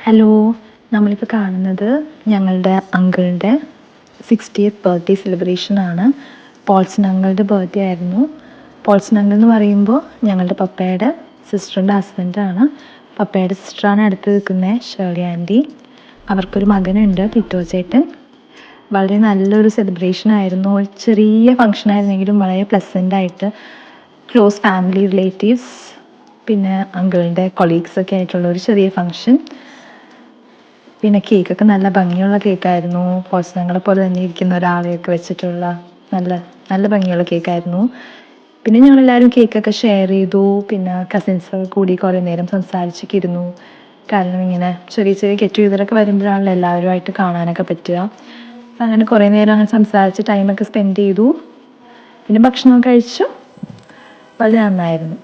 Hello, നമ്മളിപ്പോൾ കാണുന്നത് ഞങ്ങളുടെ അങ്കിളിൻ്റെ 60th ബർത്ത്ഡേ സെലിബ്രേഷനാണ്. പോൾസൺ അങ്കിളുടെ ബർത്ത്ഡേ ആയിരുന്നു. പോൾസൺ അങ്കിൾ എന്ന് പറയുമ്പോൾ ഞങ്ങളുടെ പപ്പയുടെ സിസ്റ്ററിൻ്റെ ഹസ്ബൻഡാണ്. പപ്പയുടെ സിസ്റ്ററാണ് അടുത്ത് നിൽക്കുന്നത്, ഷേർലി ആൻറ്റി. അവർക്കൊരു മകനുണ്ട്, ടിറ്റോ ചേട്ടൻ. വളരെ നല്ലൊരു സെലിബ്രേഷൻ ആയിരുന്നു. ഒരു ചെറിയ ഫങ്ഷൻ ആയിരുന്നെങ്കിലും വളരെ പ്ലസൻ്റായിട്ട് ക്ലോസ് ഫാമിലി റിലേറ്റീവ്സ് പിന്നെ അങ്കിളിൻ്റെ കൊളീഗ്സൊക്കെ ആയിട്ടുള്ള ഒരു ചെറിയ ഫങ്ഷൻ. പിന്നെ കേക്കൊക്കെ നല്ല ഭംഗിയുള്ള കേക്കായിരുന്നു. പോൾസണങ്ങളെ പോലെ തന്നെ ഇരിക്കുന്ന ഒരാളെയൊക്കെ വെച്ചിട്ടുള്ള നല്ല നല്ല ഭംഗിയുള്ള കേക്കായിരുന്നു. പിന്നെ ഞങ്ങളെല്ലാവരും കേക്കൊക്കെ ഷെയർ ചെയ്തു. പിന്നെ കസിൻസൊക്കെ കൂടി കുറേ നേരം സംസാരിച്ചൊക്കെ ഇരുന്നു. കാരണം ഇങ്ങനെ ചെറിയ ചെറിയ ഗെറ്റ് ടുഗെദറൊക്കെ വരുമ്പോഴാണല്ലോ എല്ലാവരുമായിട്ട് കാണാനൊക്കെ പറ്റുക. അങ്ങനെ കുറേ നേരം അങ്ങനെ സംസാരിച്ച് ടൈമൊക്കെ സ്പെൻഡ് ചെയ്തു. പിന്നെ ഭക്ഷണമൊക്കെ കഴിച്ചു. വളരെ നന്നായിരുന്നു.